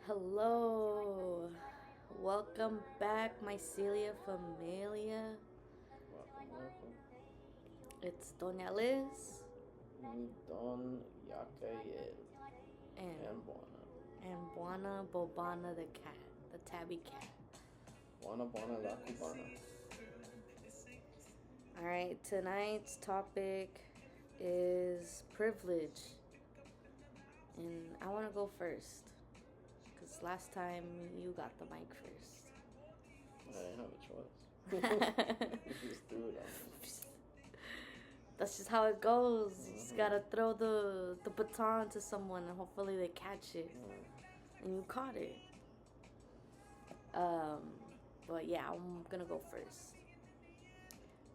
Hello, welcome back, Mycelia Familia. Welcome. It's Doña Liz Don Yakiel and and Buana. Buana Bobana the cat, the tabby cat. Buana la Cubana. All right, tonight's topic is privilege, and I want to go first because last time you got the mic first. I didn't have a choice. You just threw it on me. That's just how it goes. You just gotta throw the baton to someone and hopefully they catch it. And you caught it. Um, but yeah, I'm gonna go first.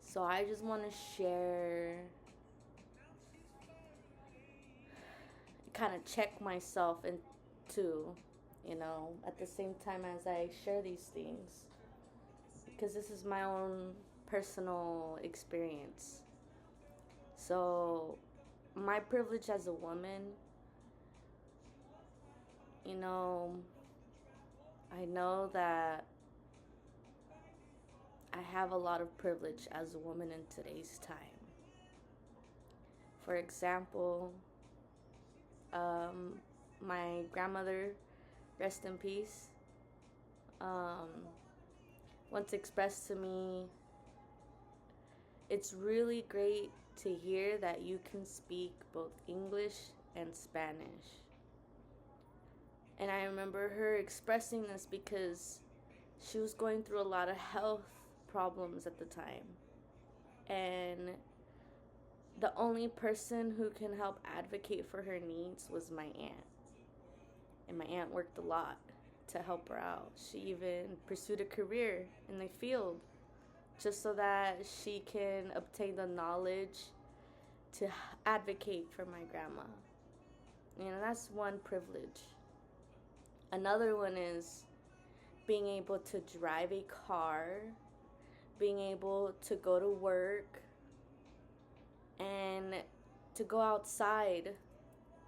So I just want to share, kind of check myself into, at the same time as I share these things, because this is my own personal experience. So, my privilege as a woman, you know, I know that I have a lot of privilege as a woman in today's time. For example, um, my grandmother, rest in peace, um, once expressed to me, it's really great to hear that you can speak both English and Spanish. And I remember her expressing this because she was going through a lot of health problems at the time. And the only person who can help advocate for her needs was my aunt. And my aunt worked a lot to help her out. She even pursued a career in the field just so that she can obtain the knowledge to advocate for my grandma. That's one privilege. Another one is being able to drive a car, being able to go to work, and to go outside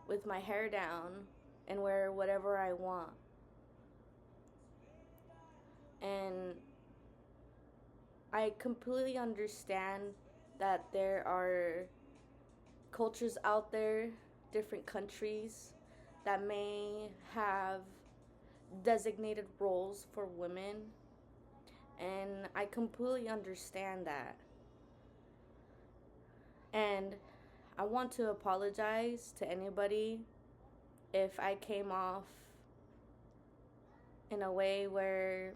with my hair down and wear whatever I want. And I completely understand that there are cultures out there, different countries, that may have designated roles for women. And I completely understand that. And I want to apologize to anybody if I came off in a way where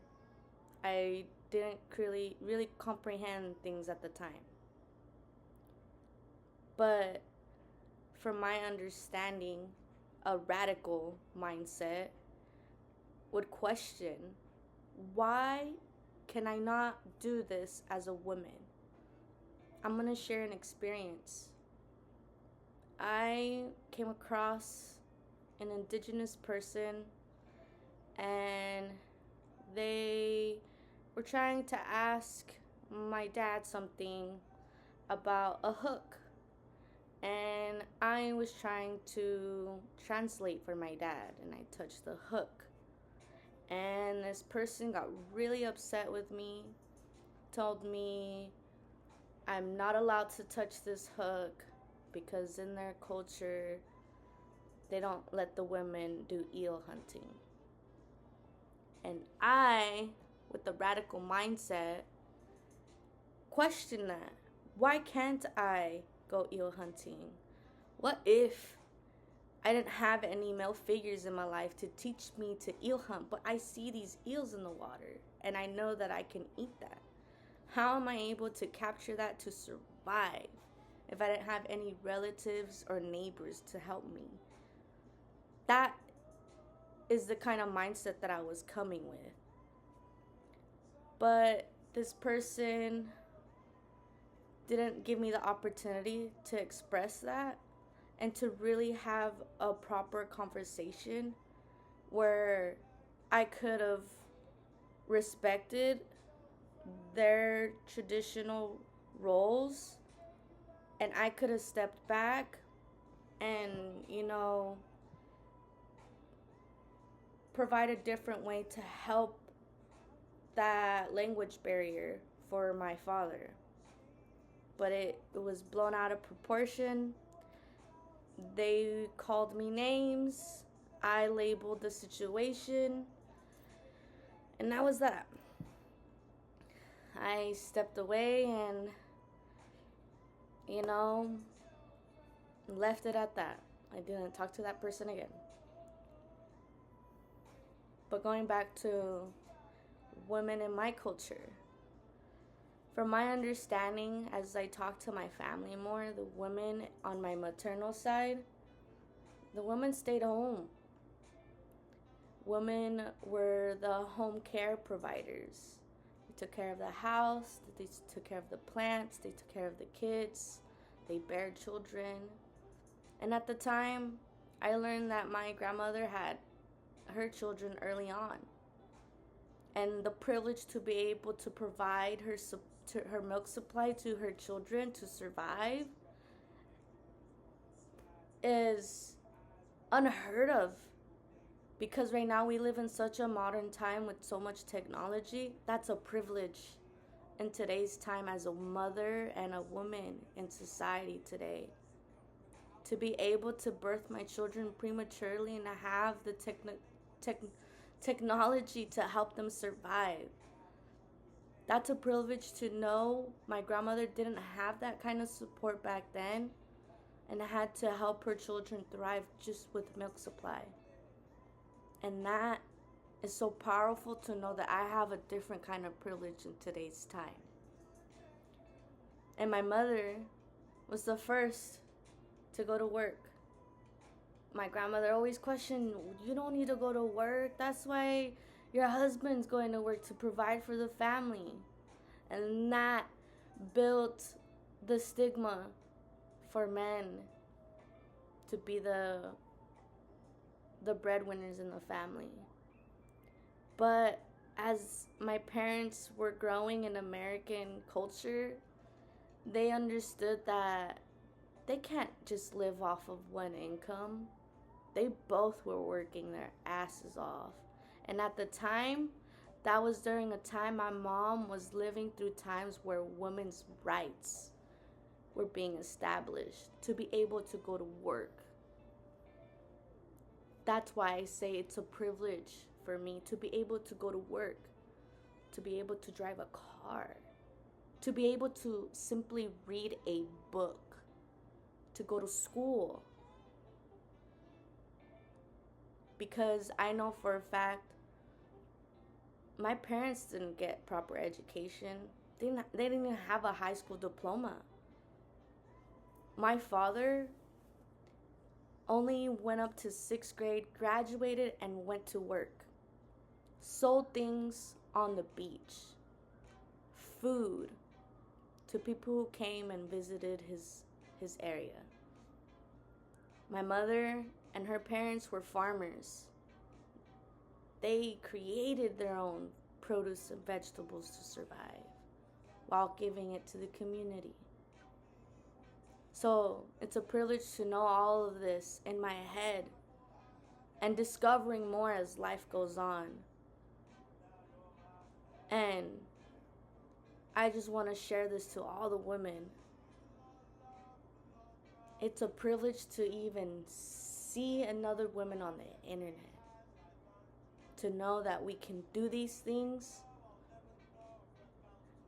I didn't really comprehend things at the time. But from my understanding, a radical mindset would question, why can I not do this as a woman? I'm going to share an experience. I came across an indigenous person and they were trying to ask my dad something about a hook. And I was trying to translate for my dad, and I touched the hook. And this person got really upset with me, told me I'm not allowed to touch this hook because in their culture, they don't let the women do eel hunting. And I, with the radical mindset, questioned that. Why can't I go eel hunting? What if I didn't have any male figures in my life to teach me to eel hunt, but I see these eels in the water and I know that I can eat that? How am I able to capture that to survive if I didn't have any relatives or neighbors to help me? That is the kind of mindset that I was coming with. But this person didn't give me the opportunity to express that and to really have a proper conversation where I could have respected their traditional roles and I could have stepped back and, provide a different way to help that language barrier for my father. But it was blown out of proportion. They called me names. I labeled the situation. And that was that. I stepped away and, left it at that. I didn't talk to that person again. But going back to women in my culture, from my understanding, as I talk to my family more, the women on my maternal side, the women stayed home. Women were the home care providers. They took care of the house, they took care of the plants, they took care of the kids, they bared children. And at the time, I learned that my grandmother had her children early on. And the privilege to be able to provide her milk supply to her children to survive is unheard of. Because right now we live in such a modern time with so much technology. That's a privilege in today's time as a mother and a woman in society today. To be able to birth my children prematurely and to have the technology to help them survive. That's a privilege to know. My grandmother didn't have that kind of support back then and had to help her children thrive just with milk supply. And that is so powerful to know that I have a different kind of privilege in today's time. And my mother was the first to go to work. My grandmother always questioned, you don't need to go to work. That's why your husband's going to work to provide for the family. And that built the stigma for men to be the breadwinners in the family. But as my parents were growing in American culture, they understood that they can't just live off of one income. They both were working their asses off. And at the time, that was during a time my mom was living through times where women's rights were being established to be able to go to work. That's why I say it's a privilege for me to be able to go to work, to be able to drive a car, to be able to simply read a book, to go to school. Because I know for a fact, my parents didn't get proper education. They didn't even have a high school diploma. My father only went up to 6th grade, graduated, and went to work. Sold things on the beach. Food to people who came and visited his area. My mother and her parents were farmers. They created their own produce and vegetables to survive while giving it to the community. So it's a privilege to know all of this in my head and discovering more as life goes on. And I just want to share this to all the women. It's a privilege to even see another woman on the internet. To know that we can do these things.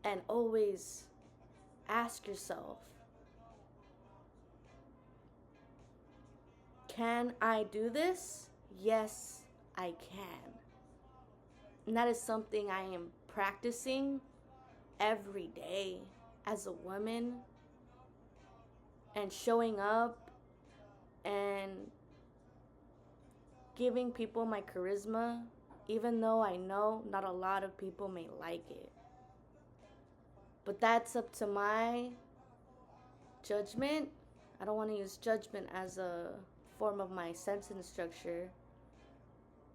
And always ask yourself, can I do this? Yes, I can. And that is something I am practicing every day as a woman. And showing up and giving people my charisma, even though I know not a lot of people may like it. But that's up to my judgment. I don't want to use judgment as a form of my sentence structure,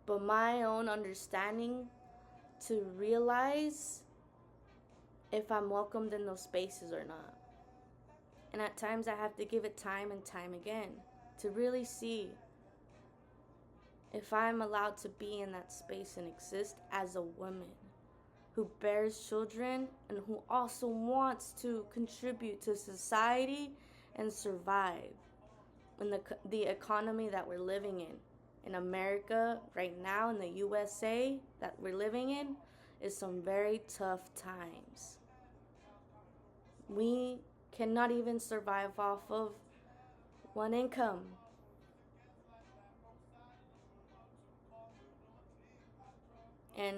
but my own understanding to realize if I'm welcomed in those spaces or not. And at times I have to give it time and time again to really see if I'm allowed to be in that space and exist as a woman who bears children and who also wants to contribute to society and survive in the economy that we're living in America right now, in the USA that we're living in, is some very tough times. We cannot even survive off of one income. And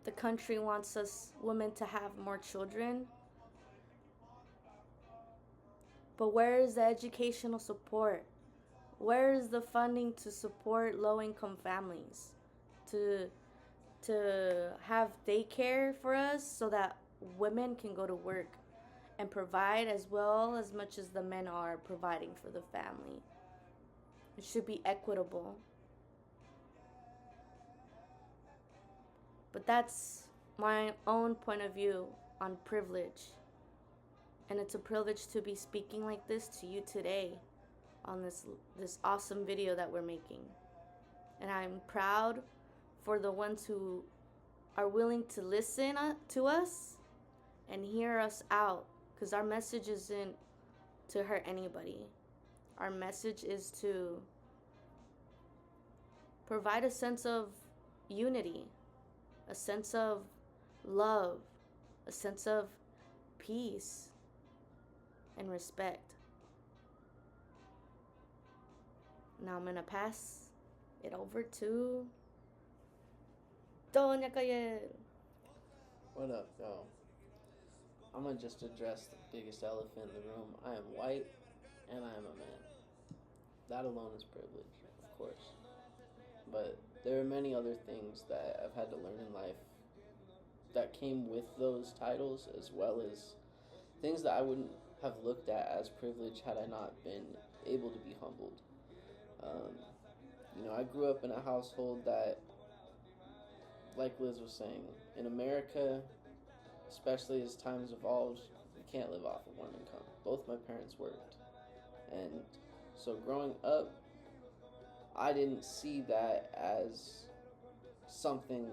the country wants us women to have more children. But where is the educational support? Where is the funding to support low-income families? To have daycare for us so that women can go to work and provide as well as much as the men are providing for the family. It should be equitable. But that's my own point of view on privilege. And it's a privilege to be speaking like this to you today on this awesome video that we're making. And I'm proud for the ones who are willing to listen to us and hear us out, because our message isn't to hurt anybody. Our message is to provide a sense of unity, a sense of love, a sense of peace and respect. Now I'm gonna pass it over to Doña Yakiel. What up, yo? I'm gonna just address the biggest elephant in the room. I am white and I am a man. That alone is privilege, of course. But there are many other things that I've had to learn in life that came with those titles, as well as things that I wouldn't have looked at as privilege had I not been able to be humbled. I grew up in a household that, like Liz was saying, in America, especially as times evolved, you can't live off of one income. Both my parents worked. And so growing up, I didn't see that as something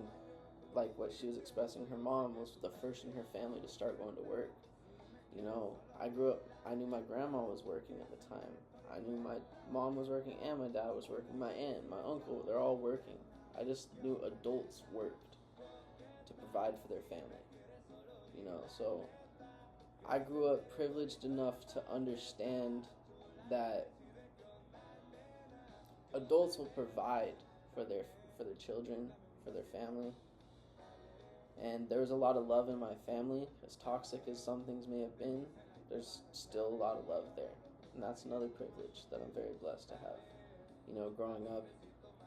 like what she was expressing. Her mom was the first in her family to start going to work. I grew up, I knew my grandma was working at the time. I knew my mom was working and my dad was working. My aunt, my uncle, they're all working. I just knew adults worked to provide for their family. So I grew up privileged enough to understand that adults will provide for their children, for their family. And there was a lot of love in my family. As toxic as some things may have been, there's still a lot of love there. And that's another privilege that I'm very blessed to have. Growing up,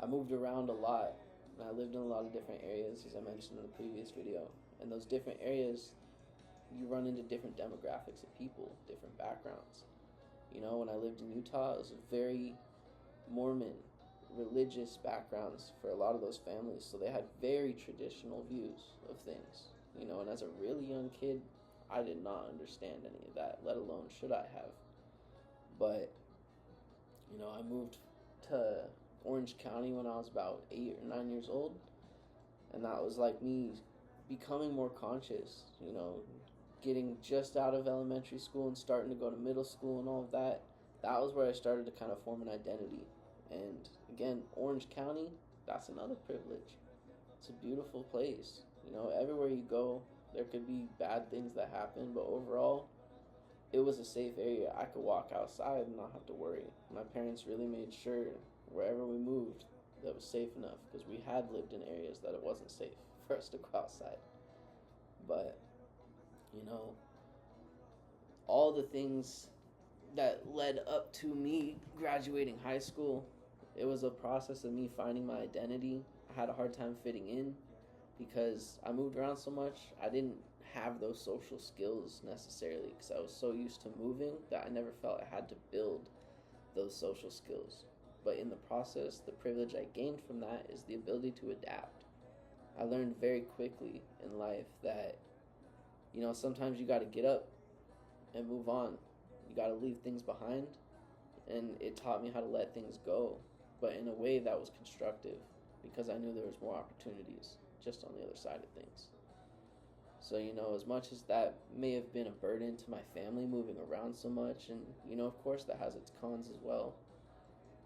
I moved around a lot. And I lived in a lot of different areas, as I mentioned in the previous video. And those different areas, you run into different demographics of people, different backgrounds. When I lived in Utah, it was a very Mormon, religious backgrounds for a lot of those families. So they had very traditional views of things. And as a really young kid, I did not understand any of that, let alone should I have. But, I moved to Orange County when I was about 8 or 9 years old. And that was like me becoming more conscious, getting just out of elementary school and starting to go to middle school and all of that. That was where I started to kind of form an identity. And again, Orange County, that's another privilege. It's a beautiful place. Everywhere you go, there could be bad things that happen, but overall, it was a safe area. I could walk outside and not have to worry. My parents really made sure wherever we moved that it was safe enough, because we had lived in areas that it wasn't safe for us to go outside. But, all the things that led up to me graduating high school, it was a process of me finding my identity. I had a hard time fitting in because I moved around so much. I didn't have those social skills necessarily because I was so used to moving that I never felt I had to build those social skills. But in the process, the privilege I gained from that is the ability to adapt. I learned very quickly in life that, sometimes you got to get up and move on. You got to leave things behind. And it taught me how to let things go. but in a way that was constructive because I knew there was more opportunities just on the other side of things. So, as much as that may have been a burden to my family moving around so much, and, of course that has its cons as well,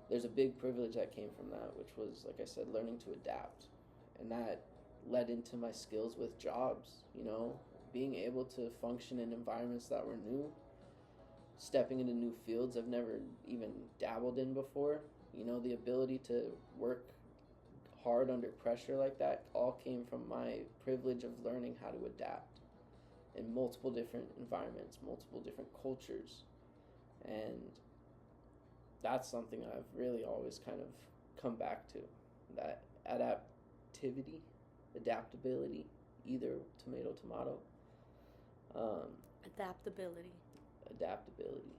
there's a big privilege that came from that, which was, like I said, learning to adapt. And that led into my skills with jobs, being able to function in environments that were new, stepping into new fields I've never even dabbled in before. The ability to work hard under pressure like that all came from my privilege of learning how to adapt in multiple different environments, multiple different cultures. And that's something I've really always kind of come back to. That adaptability, either tomato. Adaptability. Adaptability.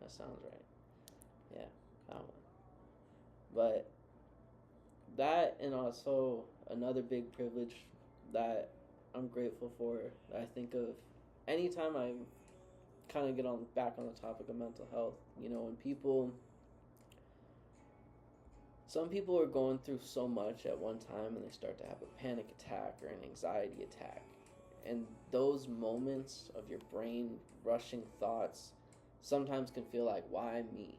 That sounds right. Yeah, that one. But that, and also another big privilege that I'm grateful for, that I think of anytime I kind of get back on the topic of mental health. When some people are going through so much at one time and they start to have a panic attack or an anxiety attack. And those moments of your brain rushing thoughts sometimes can feel like, why me?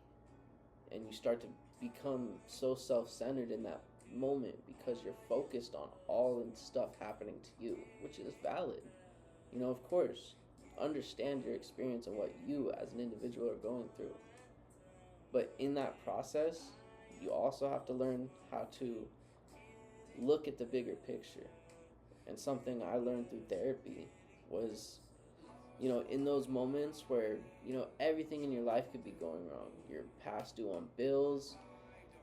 And you start to become so self-centered in that moment because you're focused on all the stuff happening to you, which is valid. Of course, understand your experience and what you as an individual are going through. But in that process, you also have to learn how to look at the bigger picture. And something I learned through therapy was, in those moments where, everything in your life could be going wrong. You're past due on bills,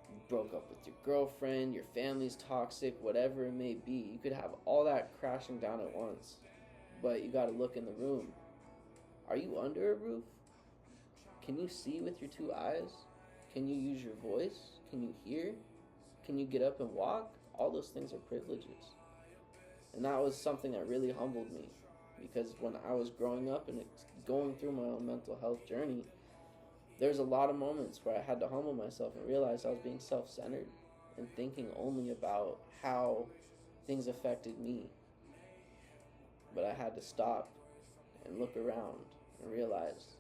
you broke up with your girlfriend, your family's toxic, whatever it may be. You could have all that crashing down at once. But you got to look in the room. Are you under a roof? Can you see with your two eyes? Can you use your voice? Can you hear? Can you get up and walk? All those things are privileges. And that was something that really humbled me, because when I was growing up and going through my own mental health journey, there's a lot of moments where I had to humble myself and realize I was being self-centered and thinking only about how things affected me. But I had to stop and look around and realize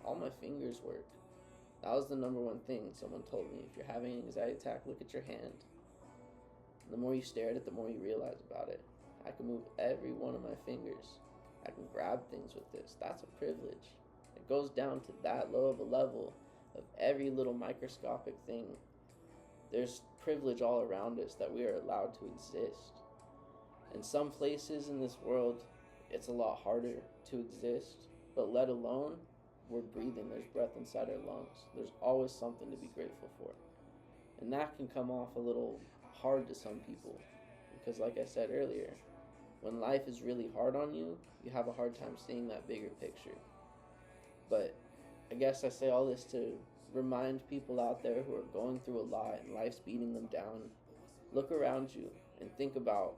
all my fingers work. That was the number one thing someone told me. If you're having an anxiety attack, look at your hand. The more you stare at it, the more you realize about it. I can move every one of my fingers. I can grab things with this. That's a privilege. It goes down to that low of a level of every little microscopic thing. There's privilege all around us that we are allowed to exist. In some places in this world, it's a lot harder to exist, but let alone, we're breathing. There's breath inside our lungs. There's always something to be grateful for. And that can come off a little hard to some people, because like I said earlier, when life is really hard on you, you have a hard time seeing that bigger picture. But I guess I say all this to remind people out there who are going through a lot and life's beating them down. Look around you and think about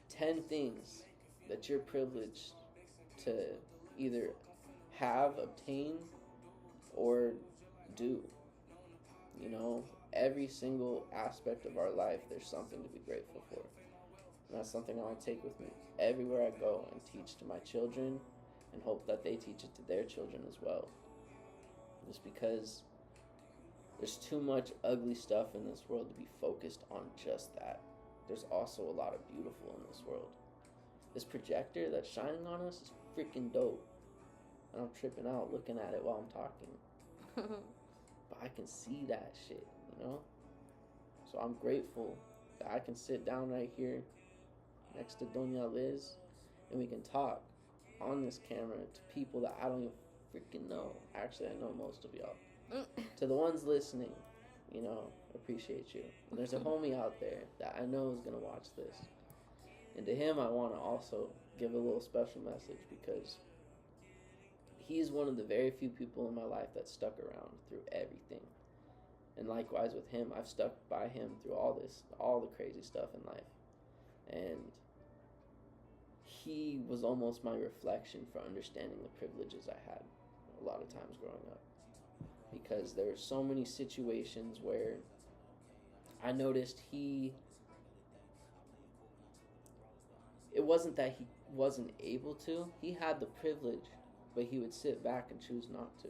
10 things that you're privileged to either have, obtain, or do. Every single aspect of our life, there's something to be grateful for. And that's something I want to take with me everywhere I go and teach to my children, and hope that they teach it to their children as well. Just because there's too much ugly stuff in this world to be focused on just that. There's also a lot of beautiful in this world. This projector that's shining on us is freaking dope. And I'm tripping out looking at it while I'm talking. But I can see that shit, So I'm grateful that I can sit down right here next to Doña Liz and we can talk on this camera to people that I don't even freaking know. Actually, I know most of y'all. To the ones listening, appreciate you. And there's a homie out there that I know is going to watch this. And to him, I want to also give a little special message, because he's one of the very few people in my life that stuck around through everything. And likewise with him, I've stuck by him through all the crazy stuff in life. And he was almost my reflection for understanding the privileges I had a lot of times growing up. because there were so many situations where I noticed it wasn't that he wasn't able to, he had the privilege, but he would sit back and choose not to.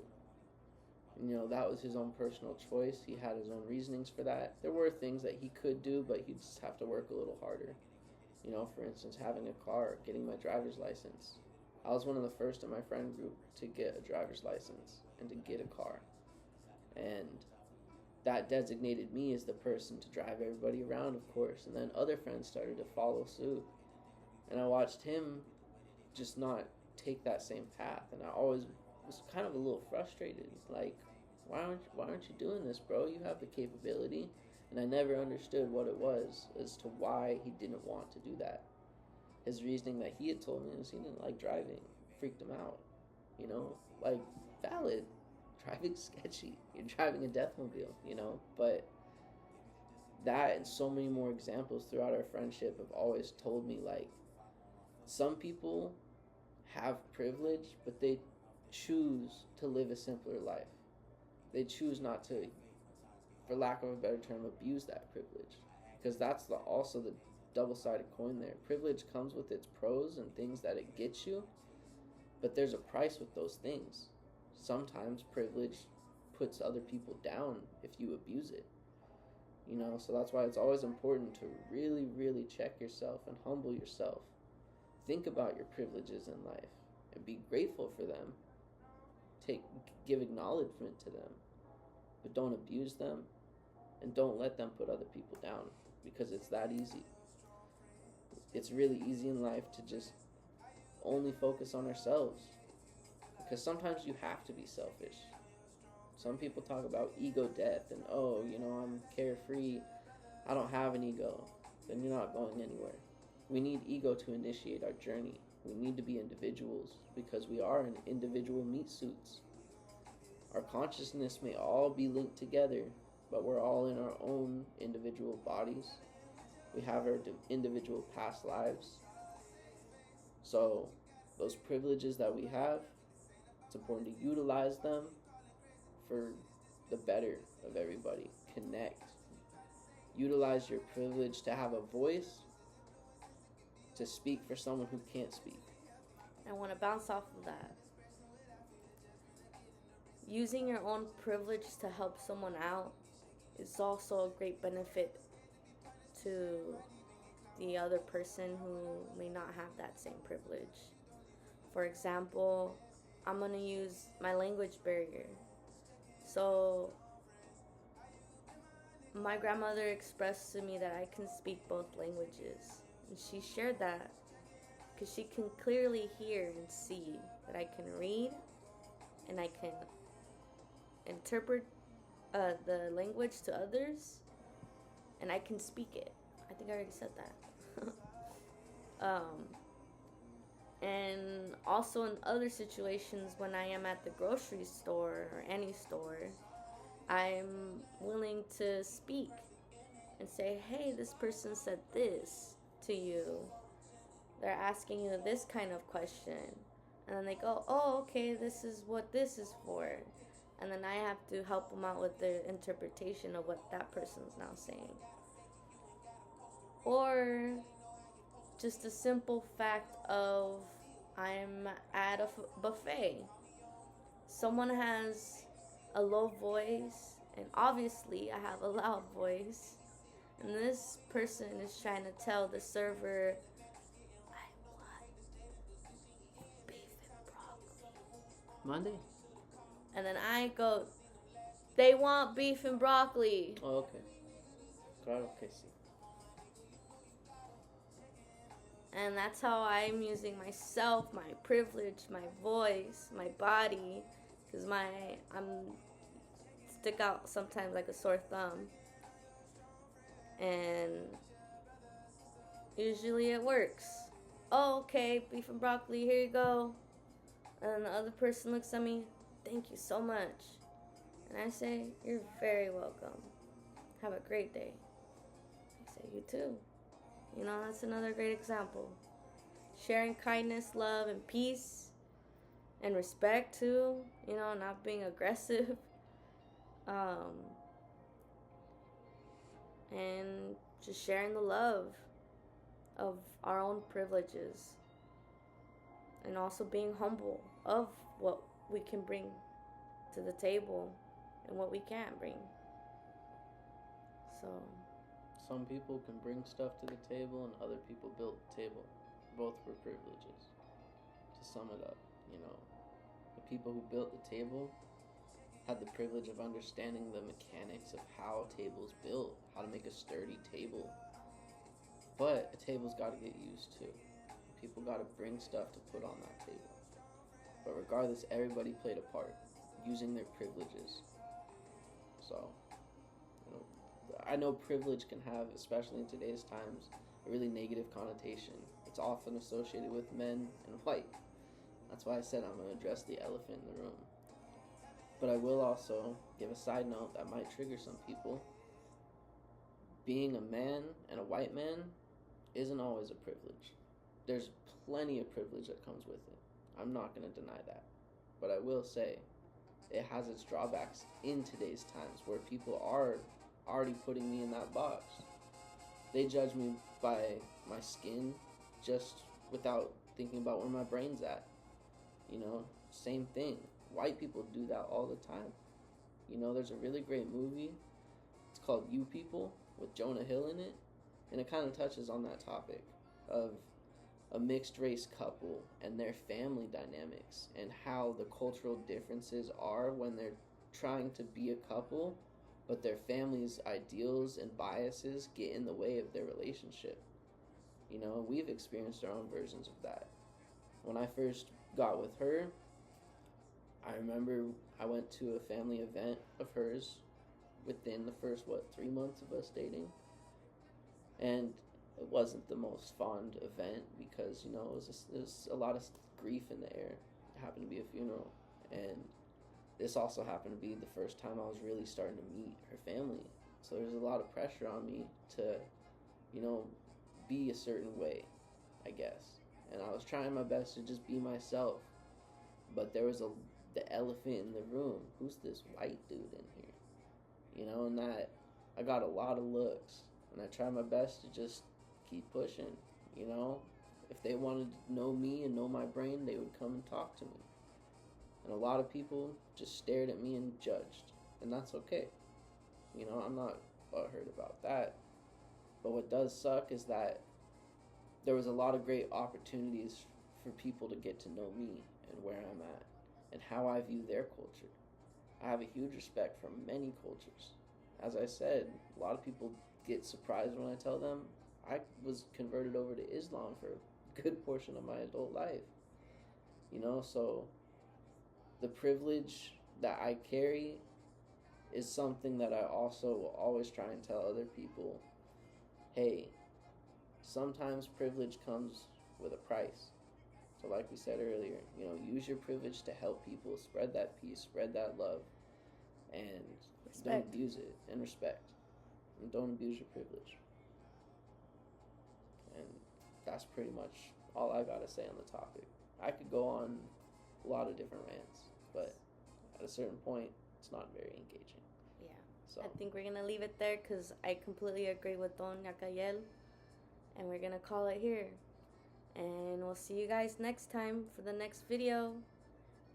And, that was his own personal choice. He had his own reasonings for that. There were things that he could do, but he'd just have to work a little harder. For instance, having a car, getting my driver's license. I was one of the first in my friend group to get a driver's license and to get a car. And that designated me as the person to drive everybody around, of course. And then other friends started to follow suit. And I watched him just not take that same path. And I always was kind of a little frustrated. Like, why aren't you doing this, bro? You have the capability. And I never understood what it was as to why he didn't want to do that. His reasoning that he had told me was he didn't like driving. Freaked him out. Like, valid. Driving's sketchy. You're driving a deathmobile, But that and so many more examples throughout our friendship have always told me, like, some people have privilege, but they choose to live a simpler life. They choose not to, for lack of a better term, abuse that privilege. Because that's also the double-sided coin there. Privilege comes with its pros and things that it gets you, but there's a price with those things. Sometimes privilege puts other people down if you abuse it. So that's why it's always important to really, really check yourself and humble yourself. Think about your privileges in life and be grateful for them. Give acknowledgement to them, but don't abuse them, and don't let them put other people down, because it's that easy. It's really easy in life to just only focus on ourselves, because sometimes you have to be selfish. Some people talk about ego death and, I'm carefree, I don't have an ego. Then you're not going anywhere. We need ego to initiate our journey. We need to be individuals, because we are in individual meat suits. Our consciousness may all be linked together, but we're all in our own individual bodies. We have our individual past lives. So those privileges that we have, it's important to utilize them for the better of everybody. Connect. Utilize your privilege to have a voice, to speak for someone who can't speak. I want to bounce off of that. Using your own privilege to help someone out is also a great benefit to the other person who may not have that same privilege. For example, I'm going to use my language barrier. So, my grandmother expressed to me that I can speak both languages. And she shared that because she can clearly hear and see that I can read and I can interpret the language to others, and I can speak it. I think I already said that. And also in other situations, when I am at the grocery store or any store, I'm willing to speak and say, hey, this person said this to you. They're asking you this kind of question. And then they go, oh, okay, this is what this is for. And then I have to help them out with the interpretation of what that person's now saying. Or just a simple fact of I'm at a buffet. Someone has a low voice, and obviously I have a loud voice. And this person is trying to tell the server, I want beef and broccoli. Monday? And then I go, they want beef and broccoli. Oh, okay. Claro que sí. And that's how I'm using myself, my privilege, my voice, my body, because I'm stick out sometimes like a sore thumb. And usually it works. Oh, okay, beef and broccoli, here you go. And the other person looks at me, thank you so much. And I say, you're very welcome. Have a great day. I say, you too. That's another great example. Sharing kindness, love, and peace, and respect too. Not being aggressive. Um, and just sharing the love of our own privileges, and also being humble of what we can bring to the table and what we can't bring. So, Some people can bring stuff to the table, and other people built the table. Both were privileges. To sum it up, the people who built the table had the privilege of understanding the mechanics of how a table's built, how to make a sturdy table. But a table's got to get used too. People got to bring stuff to put on that table. But regardless, everybody played a part, using their privileges. So, I know privilege can have, especially in today's times, a really negative connotation. It's often associated with men and white. That's why I said I'm going to address the elephant in the room. But I will also give a side note that might trigger some people. Being a man and a white man isn't always a privilege. There's plenty of privilege that comes with it. I'm not going to deny that. But I will say it has its drawbacks in today's times where people are already putting me in that box. They judge me by my skin just without thinking about where my brain's at. Same thing. White people do that all the time. There's a really great movie. It's called You People with Jonah Hill in it. And it kind of touches on that topic of a mixed race couple and their family dynamics and how the cultural differences are when they're trying to be a couple, but their family's ideals and biases get in the way of their relationship. We've experienced our own versions of that. When I first got with her, I remember I went to a family event of hers within the first, 3 months of us dating. And it wasn't the most fond event because, it was a lot of grief in the air. It happened to be a funeral. And this also happened to be the first time I was really starting to meet her family. So there's a lot of pressure on me to, be a certain way, I guess. And I was trying my best to just be myself. But there was the elephant in the room. Who's this white dude in here? And that I got a lot of looks. And I tried my best to just keep pushing. If they wanted to know me and know my brain, they would come and talk to me. And a lot of people just stared at me and judged. And that's okay. I'm not butthurt about that. But what does suck is that there was a lot of great opportunities for people to get to know me and where I'm at and how I view their culture. I have a huge respect for many cultures. As I said, a lot of people get surprised when I tell them I was converted over to Islam for a good portion of my adult life. So the privilege that I carry is something that I also will always try and tell other people, hey, sometimes privilege comes with a price. So like we said earlier, use your privilege to help people, spread that peace, spread that love, and don't abuse it, and respect. And don't abuse your privilege. And that's pretty much all I gotta say on the topic. I could go on a lot of different rants, but at a certain point, it's not very engaging. Yeah. So I think we're gonna leave it there because I completely agree with Don Yakiel, and we're gonna call it here. And we'll see you guys next time for the next video.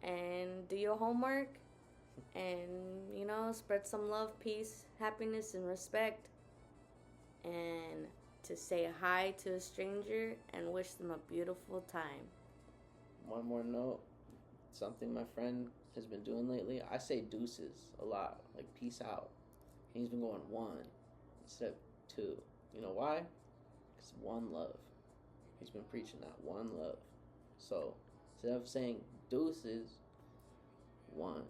And do your homework, and spread some love, peace, happiness, and respect. And to say hi to a stranger and wish them a beautiful time. One more note, something my friend has been doing lately. I say deuces a lot, like peace out. He's been going one instead of two. You know why? Because one love. He's been preaching that one love. So instead of saying deuces, one.